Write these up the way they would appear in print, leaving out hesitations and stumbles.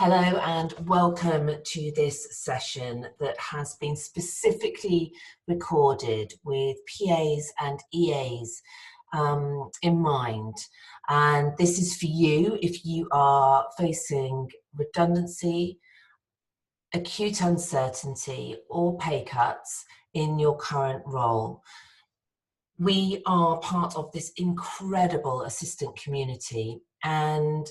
Hello and welcome to this session that has been specifically recorded with PAs and EAs in mind. And this is for you if you are facing redundancy, acute uncertainty, or pay cuts in your current role. We are part of this incredible assistant community, and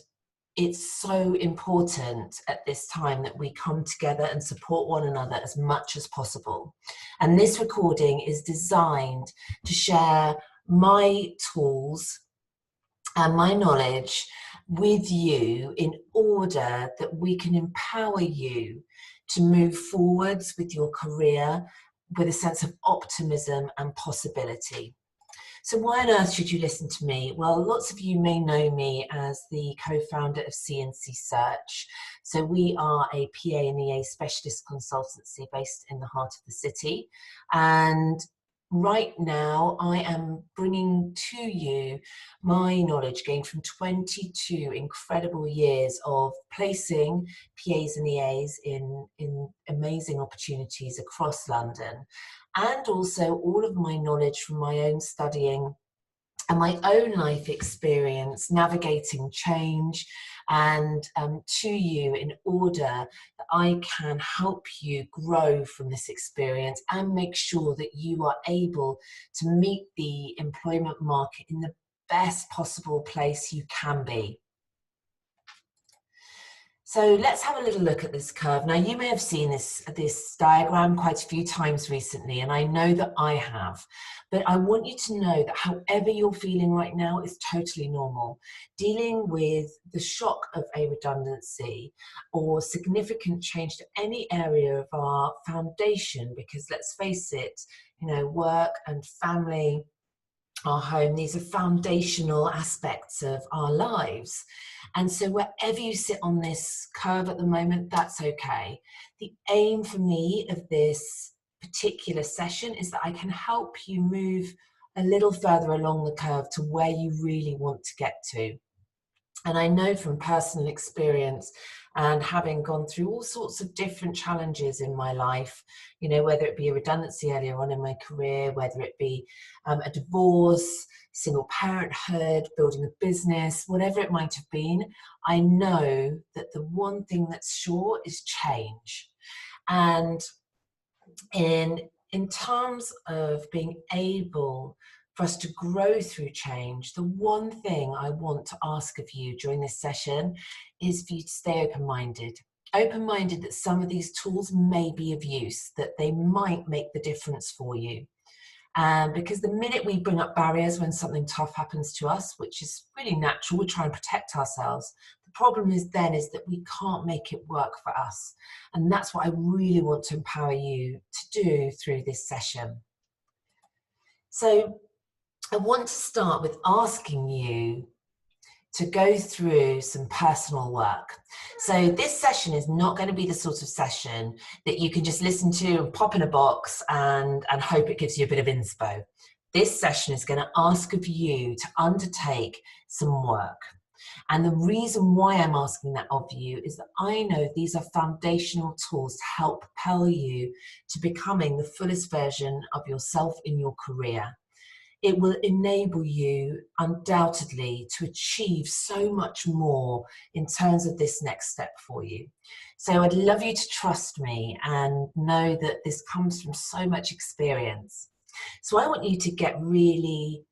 it's so important at this time that we come together and support one another as much as possible. And this recording is designed to share my tools and my knowledge with you in order that we can empower you to move forwards with your career with a sense of optimism and possibility. So why on earth should you listen to me? Well, lots of you may know me as the co-founder of CNC Search. So we are a PA and EA specialist consultancy based in the heart of the city. And right now I am bringing to you my knowledge gained from 22 incredible years of placing PAs and EAs in amazing opportunities across London. And also all of my knowledge from my own studying and my own life experience navigating change and to you in order that I can help you grow from this experience and make sure that you are able to meet the employment market in the best possible place you can be. So let's have a little look at this curve. Now, you may have seen this diagram quite a few times recently, and I know that I have, but I want you to know that however you're feeling right now is totally normal. Dealing with the shock of a redundancy or significant change to any area of our foundation, because let's face it, work and family, our home, these are foundational aspects of our lives. And so wherever you sit on this curve at the moment, that's okay. The aim for me of this particular session is that I can help you move a little further along the curve to where you really want to get to. And I know from personal experience and having gone through all sorts of different challenges in my life, whether it be a redundancy earlier on in my career, whether it be a divorce, single parenthood, building a business, whatever it might have been, I know that the one thing that's sure is change. And in terms of being able for us to grow through change, the one thing I want to ask of you during this session is for you to stay open-minded. Open-minded that some of these tools may be of use, that they might make the difference for you. Because the minute we bring up barriers when something tough happens to us, which is really natural, we try and protect ourselves. The problem is that we can't make it work for us. And that's what I really want to empower you to do through this session. So I want to start with asking you to go through some personal work. So this session is not going to be the sort of session that you can just listen to and pop in a box and hope it gives you a bit of inspo. This session is going to ask of you to undertake some work. And the reason why I'm asking that of you is that I know these are foundational tools to help propel you to becoming the fullest version of yourself in your career. It will enable you undoubtedly to achieve so much more in terms of this next step for you. So I'd love you to trust me and know that this comes from so much experience. So I want you to get really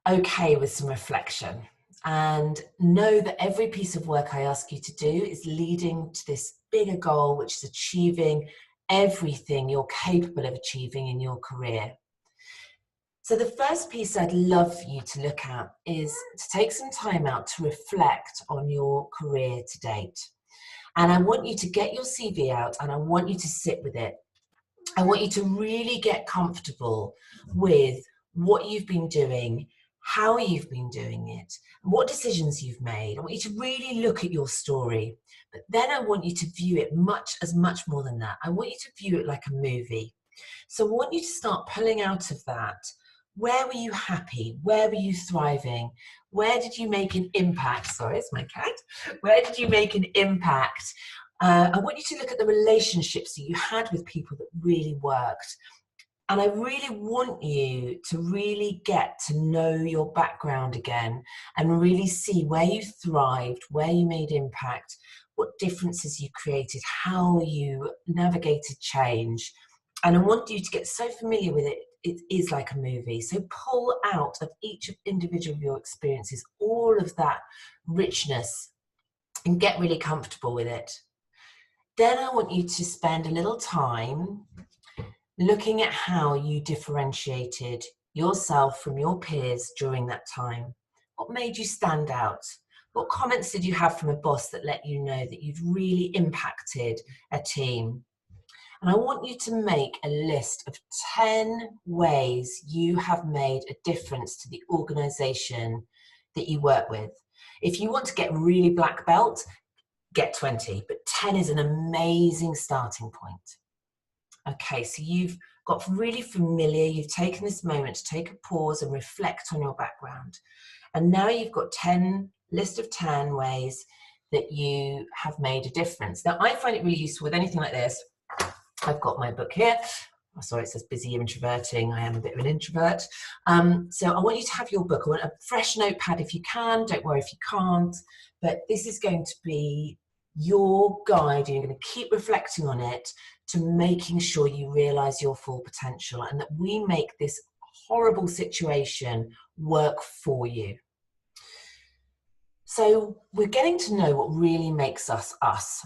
okay with some reflection and know that every piece of work I ask you to do is leading to this bigger goal, which is achieving everything you're capable of achieving in your career. So the first piece I'd love for you to look at is to take some time out to reflect on your career to date. And I want you to get your CV out and I want you to sit with it. I want you to really get comfortable with what you've been doing, how you've been doing it, and what decisions you've made. I want you to really look at your story. But then I want you to view it as much more than that. I want you to view it like a movie. So I want you to start pulling out of that Where were you happy? Where were you thriving? Where did you make an impact? Sorry, it's my cat. Where did you make an impact? I want you to look at the relationships that you had with people that really worked. And I really want you to really get to know your background again and really see where you thrived, where you made impact, what differences you created, how you navigated change. And I want you to get so familiar with it. It is like a movie. So pull out of each individual of your experiences all of that richness and get really comfortable with it. Then I want you to spend a little time looking at how you differentiated yourself from your peers during that time. What made you stand out? What comments did you have from a boss that let you know that you'd really impacted a team? And I want you to make a list of 10 ways you have made a difference to the organization that you work with. If you want to get really black belt, get 20, but 10 is an amazing starting point. Okay, so you've got really familiar, you've taken this moment to take a pause and reflect on your background. And now you've got list of 10 ways that you have made a difference. Now, I find it really useful with anything like this. I've got my book here. Oh, sorry, it says busy introverting. I am a bit of an introvert. So I want you to have your book. I want a fresh notepad if you can. Don't worry if you can't. But this is going to be your guide. You're going to keep reflecting on it to making sure you realize your full potential and that we make this horrible situation work for you. So we're getting to know what really makes us us.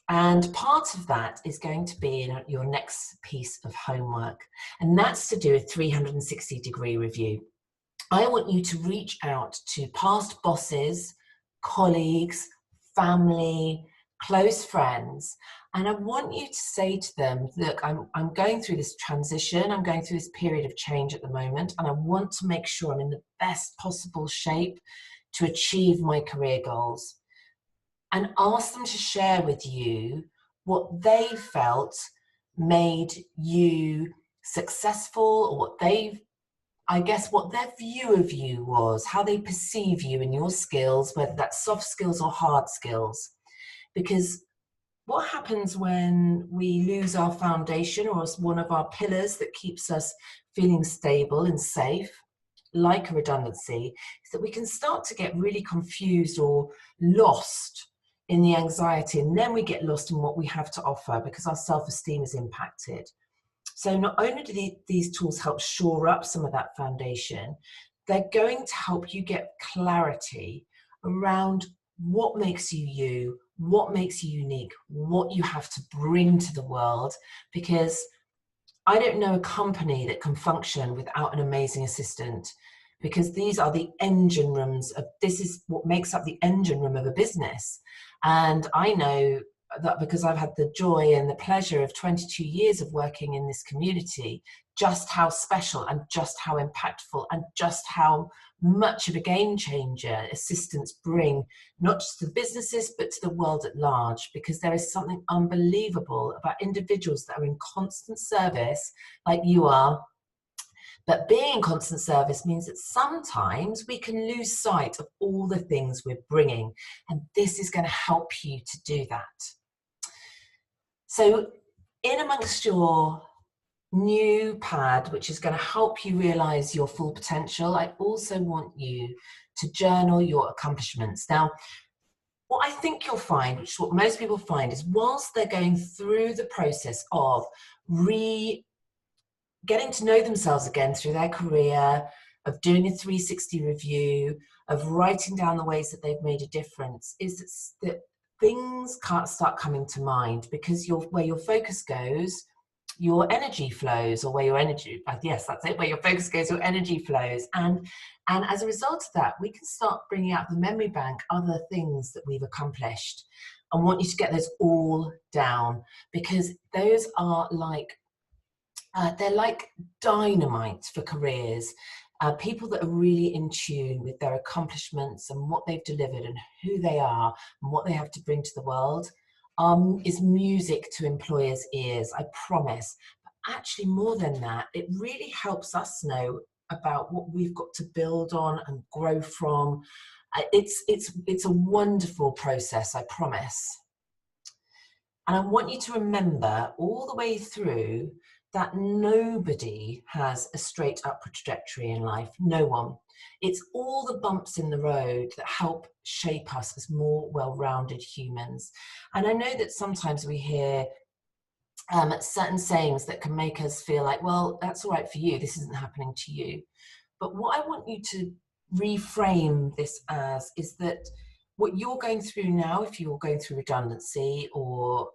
And part of that is going to be in your next piece of homework. And that's to do a 360-degree review. I want you to reach out to past bosses, colleagues, family, close friends, and I want you to say to them, look, I'm going through this transition, I'm going through this period of change at the moment, and I want to make sure I'm in the best possible shape to achieve my career goals. And ask them to share with you what they felt made you successful, or what what their view of you was, how they perceive you and your skills, whether that's soft skills or hard skills. Because what happens when we lose our foundation, or one of our pillars that keeps us feeling stable and safe, like a redundancy, is that we can start to get really confused or lost in the anxiety, and then we get lost in what we have to offer because our self-esteem is impacted. So not only do these tools help shore up some of that foundation, they're going to help you get clarity around what makes you you, what makes you unique, what you have to bring to the world, because I don't know a company that can function without an amazing assistant, because these are the engine rooms of, this is what makes up the engine room of a business. And I know that because I've had the joy and the pleasure of 22 years of working in this community, just how special and just how impactful and just how much of a game changer assistants bring, not just to businesses, but to the world at large, because there is something unbelievable about individuals that are in constant service, like you are. But being in constant service means that sometimes we can lose sight of all the things we're bringing. And this is going to help you to do that. So in amongst your new pad, which is going to help you realize your full potential, I also want you to journal your accomplishments. Now, what I think you'll find, which is what most people find, is whilst they're going through the process of getting to know themselves again through their career, of doing a 360 review, of writing down the ways that they've made a difference, is that things can't start coming to mind, because where your focus goes, your energy flows, or where your energy, yes, that's it, where your focus goes, your energy flows. And as a result of that, we can start bringing out the memory bank other things that we've accomplished. I want you to get those all down, because those are like, they're like dynamite for careers. People that are really in tune with their accomplishments and what they've delivered and who they are and what they have to bring to the world is music to employers' ears, I promise. But actually, more than that, it really helps us know about what we've got to build on and grow from. It's a wonderful process, I promise. And I want you to remember all the way through that nobody has a straight upward trajectory in life. No one. It's all the bumps in the road that help shape us as more well-rounded humans. And I know that sometimes we hear certain sayings that can make us feel like, well, that's all right for you, this isn't happening to you. But what I want you to reframe this as is that what you're going through now, if you're going through redundancy or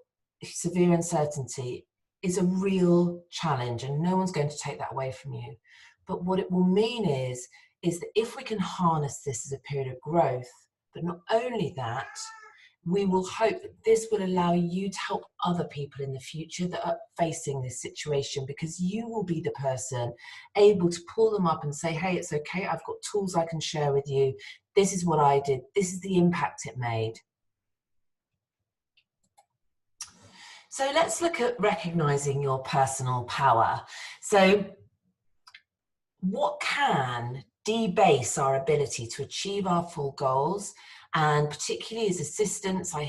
severe uncertainty, is a real challenge, and no one's going to take that away from you. But what it will mean is that if we can harness this as a period of growth, but not only that, we will hope that this will allow you to help other people in the future that are facing this situation, because you will be the person able to pull them up and say, hey, it's okay, I've got tools I can share with you. This is what I did. This is the impact it made. So let's look at recognizing your personal power. So what can debase our ability to achieve our full goals? And particularly as assistants, I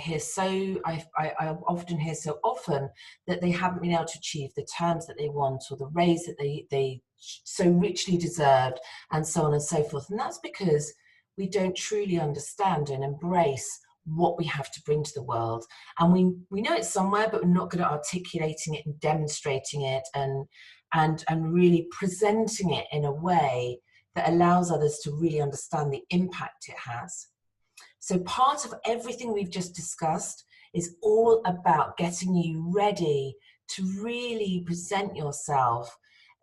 often hear so often that they haven't been able to achieve the terms that they want or the raise that they so richly deserved, and so on and so forth. And that's because we don't truly understand and embrace what we have to bring to the world. And we know it's somewhere, but we're not good at articulating it and demonstrating it and really presenting it in a way that allows others to really understand the impact it has. So part of everything we've just discussed is all about getting you ready to really present yourself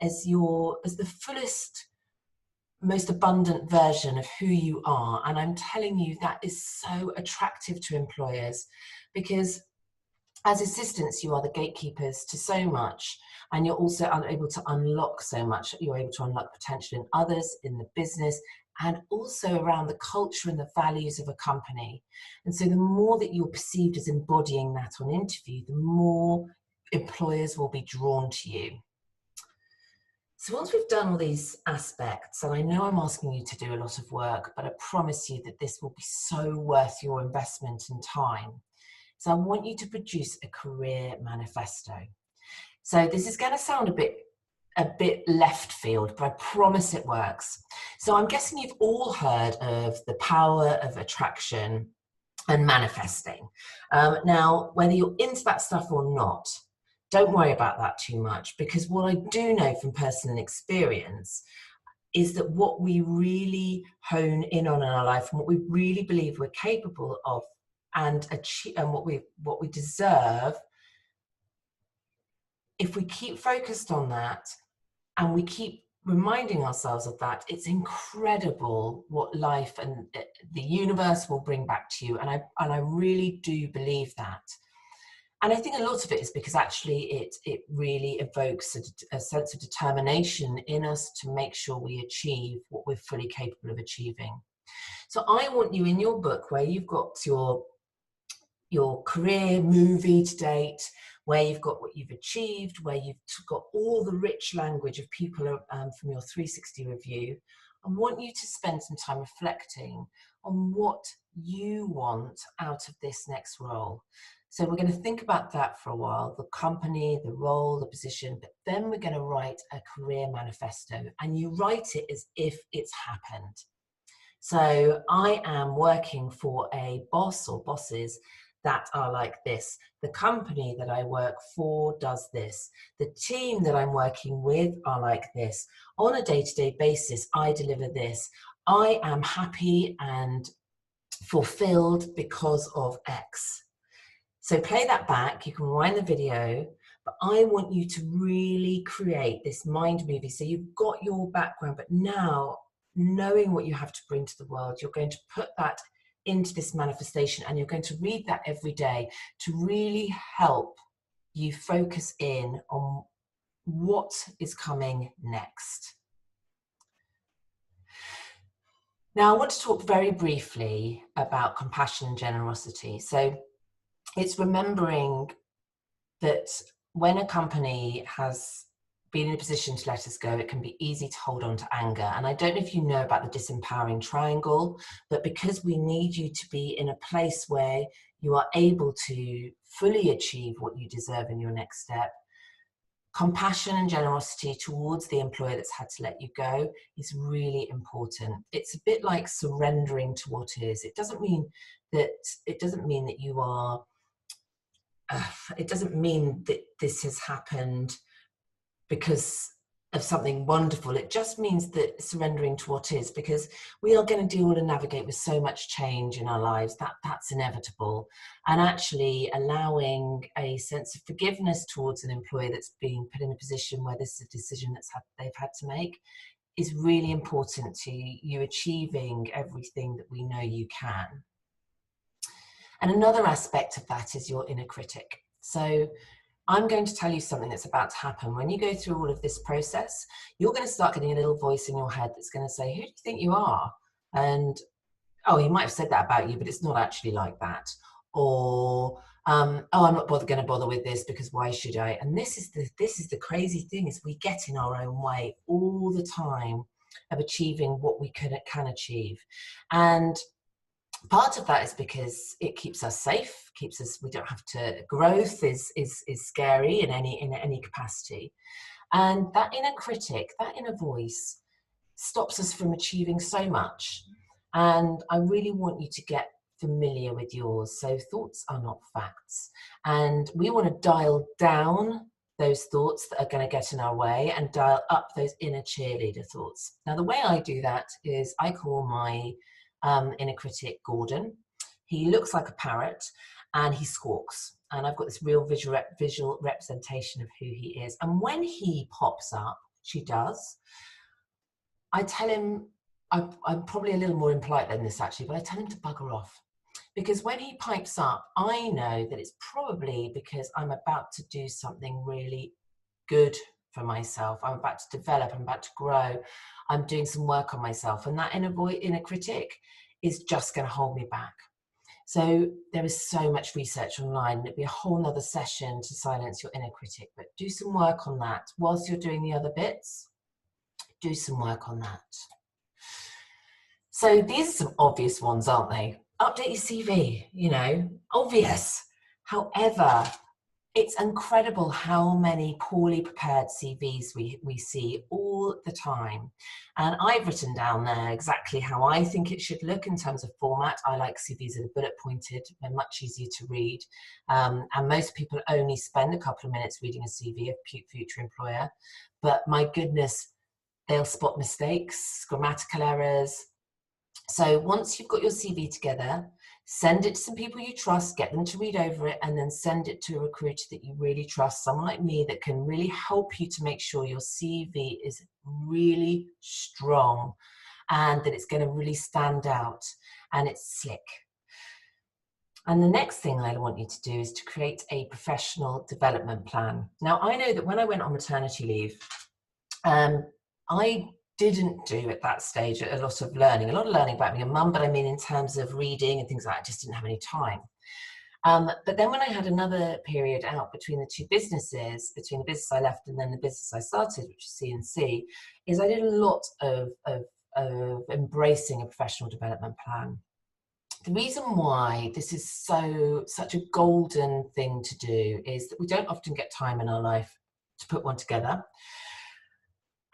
as the fullest, most abundant version of who you are. And I'm telling you, that is so attractive to employers, because as assistants, you are the gatekeepers to so much, and you're also able to unlock so much. You're able to unlock potential in others, in the business, and also around the culture and the values of a company. And so the more that you're perceived as embodying that on interview, the more employers will be drawn to you. So once we've done all these aspects, and I know I'm asking you to do a lot of work, but I promise you that this will be so worth your investment and time. So I want you to produce a career manifesto. So this is going to sound a bit left field, but I promise it works. So I'm guessing you've all heard of the power of attraction and manifesting. Now, whether you're into that stuff or not, don't worry about that too much, because what I do know from personal experience is that what we really hone in on in our life and what we really believe we're capable of and achieve and what we deserve, if we keep focused on that and we keep reminding ourselves of that, it's incredible what life and the universe will bring back to you. And I really do believe that. And I think a lot of it is because actually it really evokes a sense of determination in us to make sure we achieve what we're fully capable of achieving. So I want you, in your book, where you've got your career movie to date, where you've got what you've achieved, where you've got all the rich language of people from your 360 review, I want you to spend some time reflecting on what you want out of this next role. So we're going to think about that for a while, the company, the role, the position, but then we're going to write a career manifesto, and you write it as if it's happened. So I am working for a boss or bosses that are like this. The company that I work for does this. The team that I'm working with are like this. On a day-to-day basis, I deliver this. I am happy and fulfilled because of X. So play that back, you can rewind the video, but I want you to really create this mind movie. So you've got your background, but now knowing what you have to bring to the world, you're going to put that into this manifestation, and you're going to read that every day to really help you focus in on what is coming next. Now, I want to talk very briefly about compassion and generosity. So it's remembering that when a company has been in a position to let us go, it can be easy to hold on to anger. And I don't know if you know about the disempowering triangle, but because we need you to be in a place where you are able to fully achieve what you deserve in your next step, compassion and generosity towards the employer that's had to let you go is really important. It's a bit like surrendering to what is. It doesn't mean that you are, it doesn't mean that this has happened because of something wonderful. It just means that surrendering to what is, because we are going to deal and navigate with so much change in our lives, that's inevitable. And actually allowing a sense of forgiveness towards an employee that's being put in a position where this is a decision they've had to make is really important to you achieving everything that we know you can. And another aspect of that is your inner critic. So I'm going to tell you something that's about to happen. When you go through all of this process, you're going to start getting a little voice in your head that's going to say, who do you think you are? And, oh, he might have said that about you, but it's not actually like that. Or, oh, I'm not going to bother with this because why should I? And this is the crazy thing, is we get in our own way all the time of achieving what we can achieve. And part of that is because it keeps us safe, we don't have to, growth is scary in any capacity. And that inner critic, that inner voice stops us from achieving so much. And I really want you to get familiar with yours. So thoughts are not facts. And we want to dial down those thoughts that are going to get in our way and dial up those inner cheerleader thoughts. Now, the way I do that is I call my inner critic Gordon. He looks like a parrot and he squawks. And I've got this real visual representation of who he is. And when he pops up, she does, I tell him, I'm probably a little more impolite than this actually, but I tell him to bugger off. Because when he pipes up, I know that it's probably because I'm about to do something really good for myself. I'm about to develop, I'm about to grow, I'm doing some work on myself. And that inner critic is just going to hold me back. So there is so much research online. It'd be a whole nother session to silence your inner critic, but do some work on that. Whilst you're doing the other bits, do some work on that. So these are some obvious ones, aren't they? Update your CV, you know, obvious. However, it's incredible how many poorly prepared CVs we see all the time. And I've written down there exactly how I think it should look in terms of format. I like CVs that are bullet pointed, they're much easier to read. And most people only spend a couple of minutes reading a CV of future employer. But my goodness, they'll spot mistakes, grammatical errors. So once you've got your CV together, send it to some people you trust, get them to read over it, and then send it to a recruiter that you really trust, someone like me that can really help you to make sure your CV is really strong and that it's going to really stand out and it's slick. And the next thing I want you to do is to create a professional development plan. Now, I know that when I went on maternity leave, I didn't do at that stage a lot of learning about being a mum, but I mean in terms of reading and things like that, I just didn't have any time. But then when I had another period out between the two businesses, between the business I left and then the business I started, which is C&C, is I did a lot of embracing a professional development plan. The reason why this is such a golden thing to do is that we don't often get time in our life to put one together.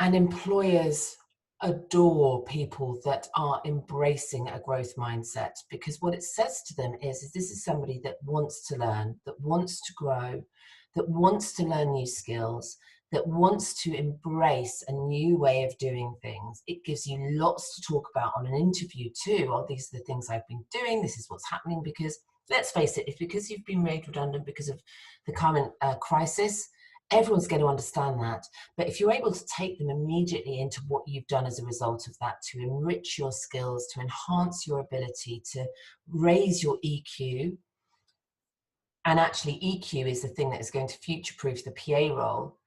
And employers adore people that are embracing a growth mindset, because what it says to them is this is somebody that wants to learn, that wants to grow, that wants to learn new skills, that wants to embrace a new way of doing things. It gives you lots to talk about on an interview too. Oh, these are the things I've been doing. This is what's happening. Because let's face it, if because you've been made redundant because of the current crisis, everyone's going to understand that. But if you're able to take them immediately into what you've done as a result of that, to enrich your skills, to enhance your ability, to raise your EQ, and actually EQ is the thing that is going to future-proof the PA role,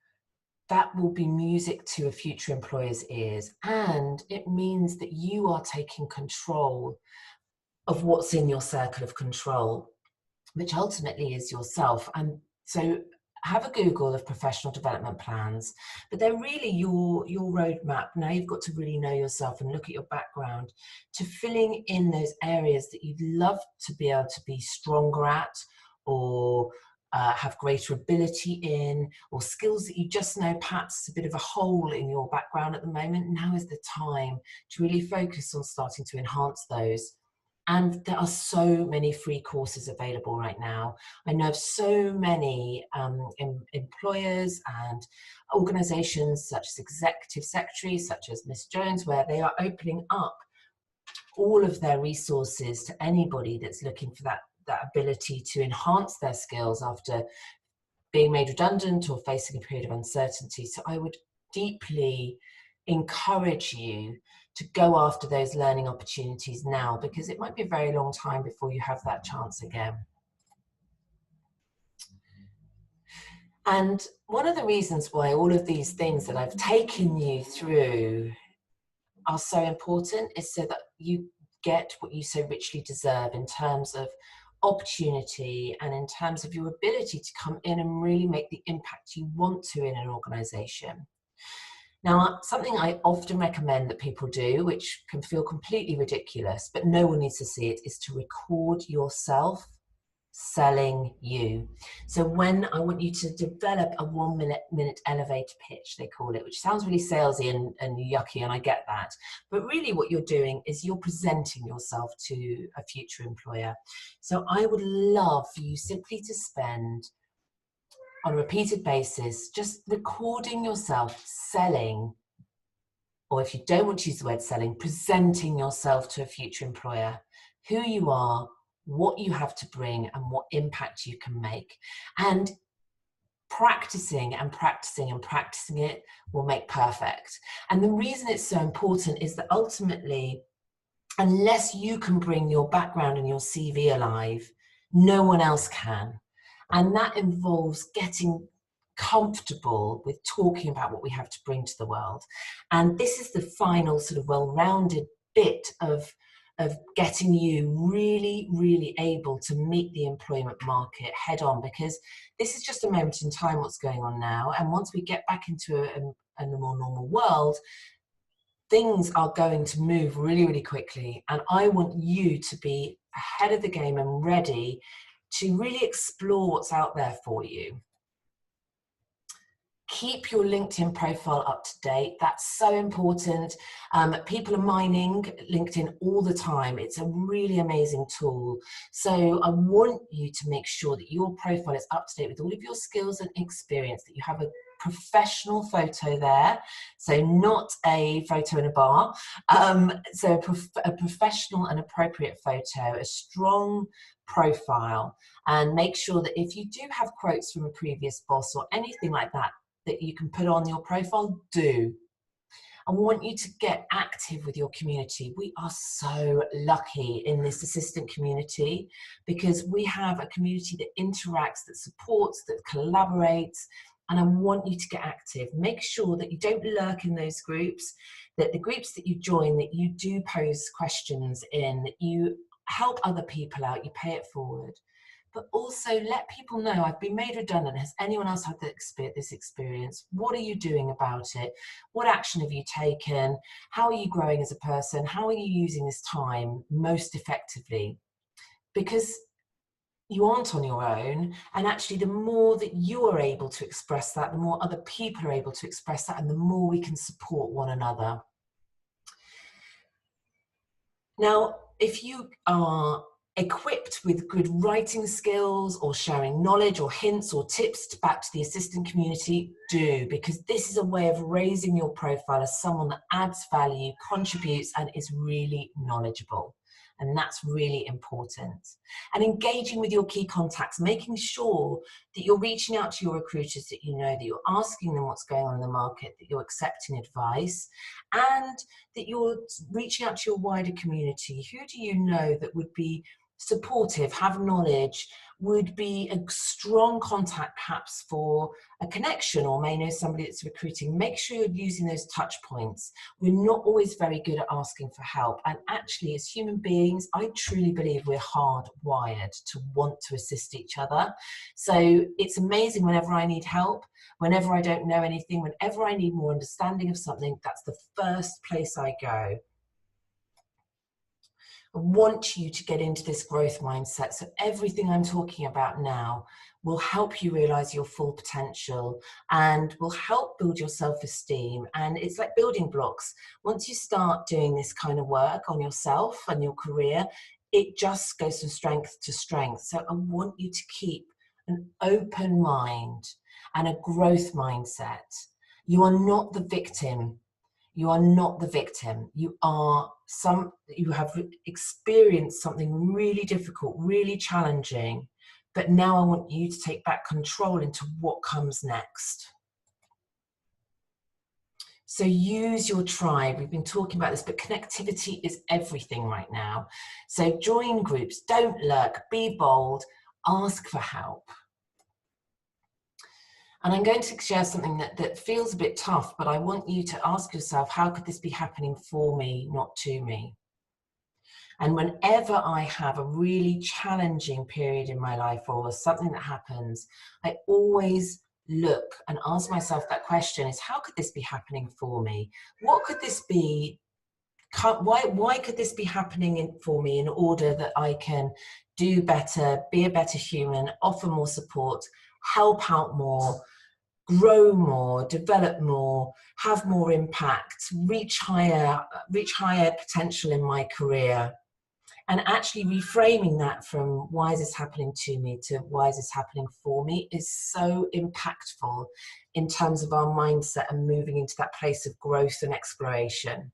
that will be music to a future employer's ears. And it means that you are taking control of what's in your circle of control, which ultimately is yourself. And so have a Google of professional development plans, but they're really your roadmap. Now you've got to really know yourself and look at your background to filling in those areas that you'd love to be able to be stronger at, or have greater ability in, or skills that you just know perhaps a bit of a hole in your background at the moment. Now is the time to really focus on starting to enhance those. And there are so many free courses available right now. I know of so many employers and organizations such as executive secretaries, such as Miss Jones, where they are opening up all of their resources to anybody that's looking for that ability to enhance their skills after being made redundant or facing a period of uncertainty. So I would deeply encourage you to go after those learning opportunities now, because it might be a very long time before you have that chance again. And one of the reasons why all of these things that I've taken you through are so important is so that you get what you so richly deserve in terms of opportunity and in terms of your ability to come in and really make the impact you want to in an organization. Now, something I often recommend that people do, which can feel completely ridiculous, but no one needs to see it, is to record yourself selling you. So when I want you to develop a 1 minute elevator pitch, they call it, which sounds really salesy and yucky, and I get that. But really what you're doing is you're presenting yourself to a future employer. So I would love for you simply to spend on a repeated basis just recording yourself selling, or if you don't want to use the word selling, presenting yourself to a future employer, who you are, what you have to bring, and what impact you can make. And practicing and practicing and practicing it will make perfect. And the reason it's so important is that ultimately, unless you can bring your background and your CV alive, no one else can. And that involves getting comfortable with talking about what we have to bring to the world. And this is the final sort of well-rounded bit of getting you really, really able to meet the employment market head on, because this is just a moment in time what's going on now. And once we get back into a more normal world, things are going to move really, really quickly. And I want you to be ahead of the game and ready to really explore what's out there for you. Keep your LinkedIn profile up to date. That's so important. People are mining LinkedIn all the time. It's a really amazing tool. So I want you to make sure that your profile is up to date with all of your skills and experience, that you have a professional photo there, so not a photo in a bar, so a professional and appropriate photo, a strong profile, and make sure that if you do have quotes from a previous boss or anything like that that you can put on your profile, do. I want you to get active with your community. We are so lucky in this assistant community because we have a community that interacts, that supports, that collaborates, and I want you to get active. Make sure that you don't lurk in those groups, that the groups that you join, that you do pose questions in, that you help other people out, you pay it forward. But also let people know, I've been made redundant. Has anyone else had this experience? What are you doing about it? What action have you taken? How are you growing as a person? How are you using this time most effectively? Because you aren't on your own, and actually the more that you are able to express that, the more other people are able to express that, and the more we can support one another. Now, if you are equipped with good writing skills or sharing knowledge or hints or tips back to the assistant community, do, because this is a way of raising your profile as someone that adds value, contributes, and is really knowledgeable. And that's really important. And engaging with your key contacts, making sure that you're reaching out to your recruiters that you know, that you're asking them what's going on in the market, that you're accepting advice, and that you're reaching out to your wider community. Who do you know that would be supportive, have knowledge, would be a strong contact perhaps for a connection, or may know somebody that's recruiting. Make sure you're using those touch points. We're not always very good at asking for help, and actually as human beings I truly believe we're hardwired to want to assist each other. So it's amazing, whenever I need help, whenever I don't know anything, whenever I need more understanding of something, that's the first place I go. I want you to get into this growth mindset. So everything I'm talking about now will help you realize your full potential and will help build your self-esteem. And it's like building blocks. Once you start doing this kind of work on yourself and your career, it just goes from strength to strength. So I want you to keep an open mind and a growth mindset. You are not the victim. You are not the victim. You have experienced something really difficult, really challenging, but now I want you to take back control into what comes next. So use your tribe. We've been talking about this, but connectivity is everything right now. So join groups, don't lurk, be bold, ask for help. And I'm going to share something that feels a bit tough, but I want you to ask yourself, how could this be happening for me, not to me? And whenever I have a really challenging period in my life or something that happens, I always look and ask myself that question, is how could this be happening for me? What could this be? Why could this be happening for me in order that I can do better, be a better human, offer more support, help out more, grow more, develop more, have more impact, reach higher potential in my career? And actually reframing that from why is this happening to me to why is this happening for me is so impactful in terms of our mindset and moving into that place of growth and exploration.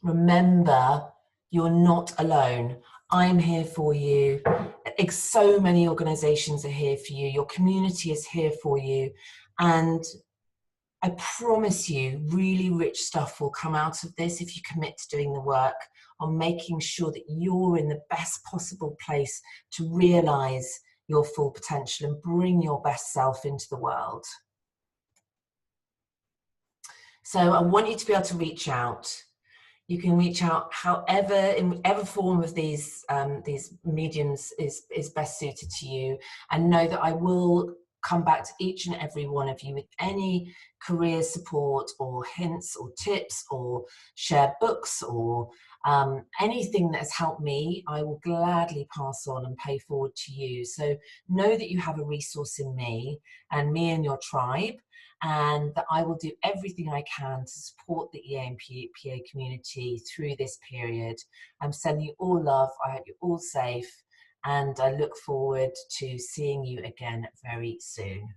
Remember, you're not alone. I'm here for you. So many organizations are here for you. Your community is here for you. And I promise you, really rich stuff will come out of this if you commit to doing the work on making sure that you're in the best possible place to realize your full potential and bring your best self into the world. So I want you to be able to reach out. You can reach out however, in whatever form of these mediums is best suited to you, and know that I will come back to each and every one of you with any career support or hints or tips or share books or anything that has helped me. I will gladly pass on and pay forward to you. So know that you have a resource in me and your tribe, and that I will do everything I can to support the EAMPA community through this period. I'm sending you all love. I hope you're all safe, and I look forward to seeing you again very soon.